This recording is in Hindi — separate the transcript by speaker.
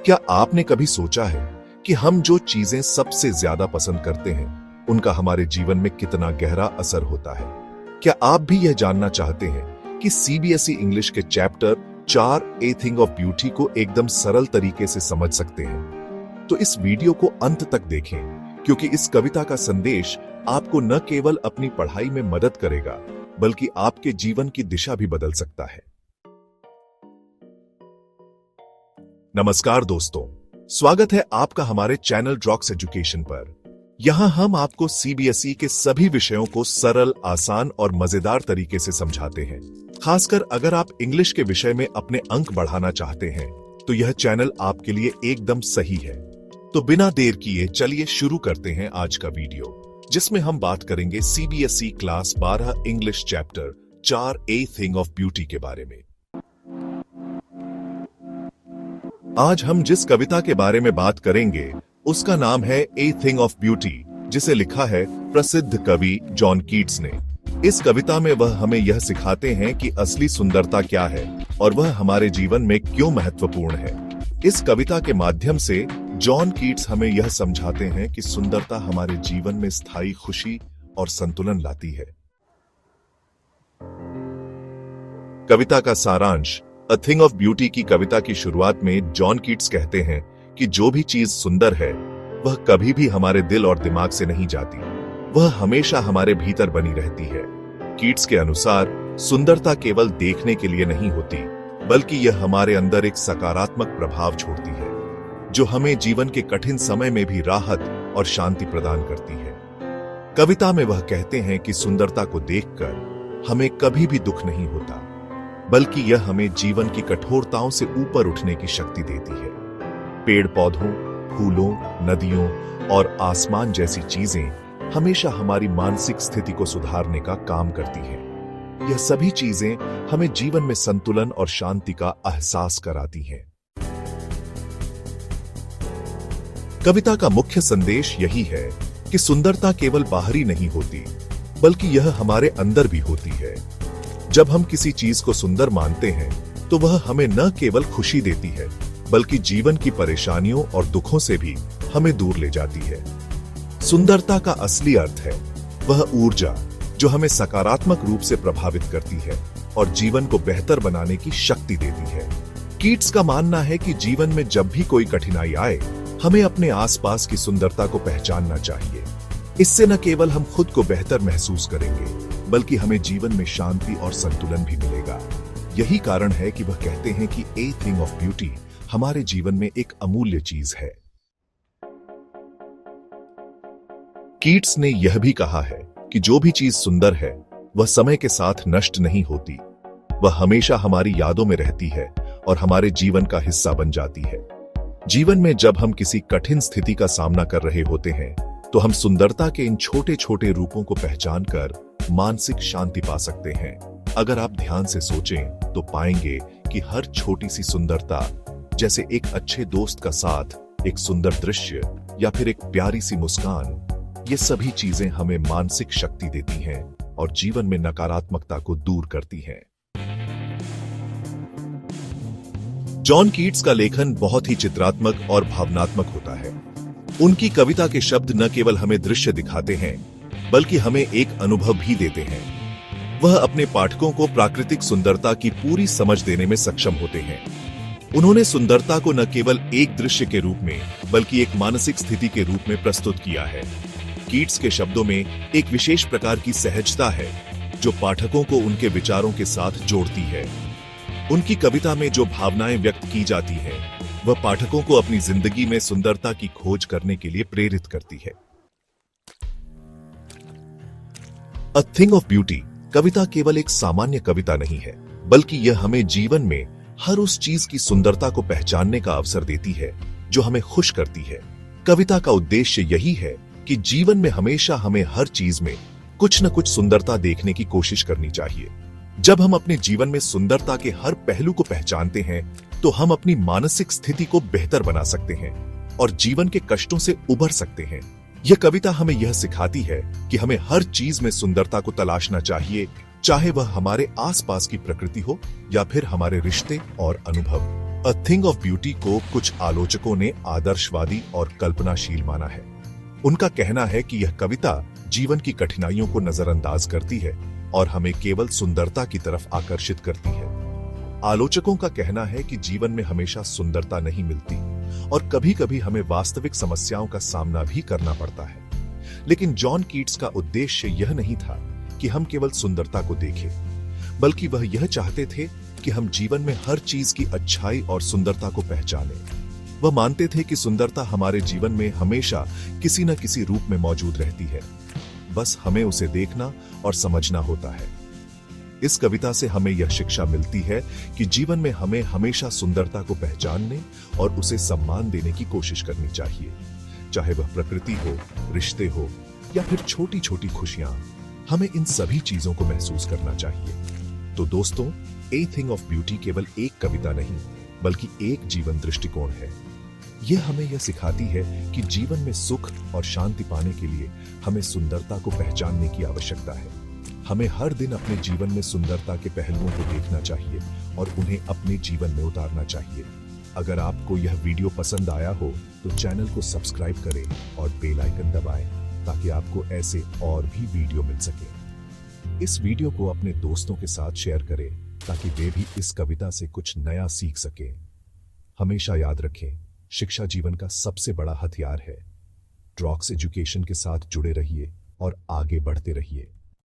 Speaker 1: क्या आपने कभी सोचा है कि हम जो चीजें सबसे ज्यादा पसंद करते हैं उनका हमारे जीवन में कितना गहरा असर होता है? क्या आप भी यह जानना चाहते हैं कि सीबीएसई इंग्लिश के chapter 4 a thing of beauty को एकदम सरल तरीके से समझ सकते हैं? तो इस वीडियो को अंत तक देखें, क्योंकि इस कविता का संदेश आपको न केवल अपनी पढ़ाई में मदद करेगा बल्कि आपके जीवन की दिशा भी बदल सकता है। नमस्कार दोस्तों, स्वागत है आपका हमारे चैनल ड्रॉक्स एजुकेशन पर। यहां हम आपको सीबीएसई के सभी विषयों को सरल, आसान और मजेदार तरीके से समझाते हैं। खासकर अगर आप इंग्लिश के विषय में अपने अंक बढ़ाना चाहते हैं तो यह चैनल आपके लिए एकदम सही है। तो बिना देर किए चलिए शुरू करते हैं आज का वीडियो, जिसमें हम बात करेंगे CBSE class 12 English chapter 4 a thing of beauty के बारे में। आज हम जिस कविता के बारे में बात करेंगे उसका नाम है ए थिंग ऑफ ब्यूटी, जिसे लिखा है प्रसिद्ध कवि जॉन कीट्स ने। इस कविता में वह हमें यह सिखाते हैं कि असली सुंदरता क्या है और वह हमारे जीवन में क्यों महत्वपूर्ण है। इस कविता के माध्यम से जॉन कीट्स हमें यह समझाते हैं कि सुंदरता हमारे जीवन में स्थायी खुशी और संतुलन लाती है। कविता का सारांश। अ थिंग ऑफ ब्यूटी की कविता की शुरुआत में जॉन कीट्स कहते हैं कि जो भी चीज सुंदर है वह कभी भी हमारे दिल और दिमाग से नहीं जाती, वह हमेशा हमारे भीतर बनी रहती है। कीट्स के अनुसार सुंदरता केवल देखने के लिए नहीं होती, बल्कि यह हमारे अंदर एक सकारात्मक प्रभाव छोड़ती है, जो हमें जीवन के कठिन समय में भी राहत और शांति प्रदान करती है। कविता में वह कहते हैं कि सुंदरता को देखकर हमें कभी भी दुख नहीं होता, बल्कि यह हमें जीवन की कठोरताओं से ऊपर उठने की शक्ति देती है। पेड़ पौधों, फूलों, नदियों और आसमान जैसी चीजें हमेशा हमारी मानसिक स्थिति को सुधारने का काम करती हैं। यह सभी चीजें हमें जीवन में संतुलन और शांति का एहसास कराती हैं। कविता का मुख्य संदेश यही है कि सुंदरता केवल बाहरी नहीं होती, बल्कि यह हमारे अंदर भी होती है। जब हम किसी चीज को सुंदर मानते हैं तो वह हमें न केवल खुशी देती है, बल्कि जीवन की परेशानियों और दुखों से भी हमें दूर ले जाती है। सुंदरता का असली अर्थ है वह ऊर्जा जो हमें सकारात्मक रूप से प्रभावित करती है और जीवन को बेहतर बनाने की शक्ति देती है। कीट्स का मानना है कि जीवन में जब भी कोई कठिनाई आए, हमें अपने आसपास की सुंदरता को पहचानना चाहिए। इससे न केवल हम खुद को बेहतर महसूस करेंगे, बल्कि हमें जीवन में शांति और संतुलन भी मिलेगा। यही कारण है कि वह कहते हैं कि ए थिंग ऑफ ब्यूटी हमारे जीवन में एक अमूल्य चीज है। कीट्स ने यह भी कहा है कि जो भी चीज सुंदर है वह समय के साथ नष्ट नहीं होती, वह हमेशा हमारी यादों में रहती है और हमारे जीवन का हिस्सा बन जाती है। जीवन में जब हम किसी कठिन स्थिति का सामना कर रहे होते हैं तो हम सुंदरता के इन छोटे छोटे रूपों को पहचान कर मानसिक शांति पा सकते हैं। अगर आप ध्यान से सोचें तो पाएंगे कि हर छोटी सी सुंदरता, जैसे एक अच्छे दोस्त का साथ, एक सुंदर दृश्य या फिर एक प्यारी सी मुस्कान, ये सभी चीजें हमें मानसिक शक्ति देती हैं और जीवन में नकारात्मकता को दूर करती हैं। जॉन कीट्स का लेखन बहुत ही चित्रात्मक और भावनात्मक होता है। उनकी कविता के शब्द न केवल हमें दृश्य दिखाते हैं, बल्कि हमें एक अनुभव भी देते हैं। वह अपने पाठकों को प्राकृतिक सुंदरता की पूरी समझ देने में सक्षम होते हैं। उन्होंने सुंदरता को न केवल एक दृश्य के रूप में, बल्कि एक मानसिक स्थिति के रूप में प्रस्तुत किया है। कीट्स के शब्दों में एक विशेष प्रकार की सहजता है जो पाठकों को उनके विचारों के साथ जोड़ती है। उनकी कविता में जो भावनाएं व्यक्त की जाती हैं, वह पाठकों को अपनी जिंदगी में सुंदरता की खोज करने के लिए प्रेरित करती है। अ थिंग ऑफ ब्यूटी कविता केवल एक सामान्य कविता नहीं है, बल्कि यह हमें जीवन में हर उस चीज की सुंदरता को पहचानने का अवसर देती है जो हमें खुश करती है। कविता का उद्देश्य यही है कि जीवन में हमेशा हमें हर चीज में कुछ न कुछ सुंदरता देखने की कोशिश करनी चाहिए। जब हम अपने जीवन में सुंदरता के हर पहलू को पहचानते हैं तो हम अपनी मानसिक स्थिति को बेहतर बना सकते हैं और जीवन के कष्टों से उबर सकते हैं। यह कविता हमें यह सिखाती है कि हमें हर चीज में सुंदरता को तलाशना चाहिए, चाहे वह हमारे आसपास की प्रकृति हो या फिर हमारे रिश्ते और अनुभव। अ थिंग ऑफ ब्यूटी को कुछ आलोचकों ने आदर्शवादी और कल्पनाशील माना है। उनका कहना है कि यह कविता जीवन की कठिनाइयों को नजरअंदाज करती है और हमें केवल सुंदरता की तरफ आकर्षित करती है। आलोचकों का कहना है कि जीवन में हमेशा सुंदरता नहीं मिलती और कभी-कभी हमें वास्तविक समस्याओं का सामना भी करना पड़ता है। लेकिन जॉन कीट्स का उद्देश्य यह नहीं था कि हम केवल सुंदरता को देखें, बल्कि वह यह चाहते थे कि हम जीवन में हर चीज की अच्छाई और सुंदरता को पहचानें। वह मानते थे कि सुंदरता हमारे जीवन में हमेशा किसी न किसी रूप में मौजूद रहती है, बस हमें उसे देखना और समझना होता है। इस कविता से हमें यह शिक्षा मिलती है कि जीवन में हमें हमेशा सुंदरता को पहचानने और उसे सम्मान देने की कोशिश करनी चाहिए, चाहे वह प्रकृति हो, रिश्ते हो या फिर छोटी छोटी खुशियां। हमें इन सभी चीजों को महसूस करना चाहिए। तो दोस्तों, ए थिंग ऑफ ब्यूटी केवल एक कविता नहीं, बल्कि एक जीवन दृष्टिकोण है। यह हमें यह सिखाती है कि जीवन में सुख और शांति पाने के लिए हमें सुंदरता को पहचानने की आवश्यकता है। हमें हर दिन अपने जीवन में सुंदरता के पहलुओं को देखना चाहिए और उन्हें अपने जीवन में उतारना चाहिए। अगर आपको यह वीडियो पसंद आया हो तो चैनल को सब्सक्राइब करें और बेल आइकन दबाएं ताकि आपको ऐसे और भी वीडियो मिल सके। इस वीडियो को अपने दोस्तों के साथ शेयर करें ताकि वे भी इस कविता से कुछ नया सीख सकें। हमेशा याद रखें, शिक्षा जीवन का सबसे बड़ा हथियार है। ड्रॉक्स एजुकेशन के साथ जुड़े रहिए और आगे बढ़ते रहिए।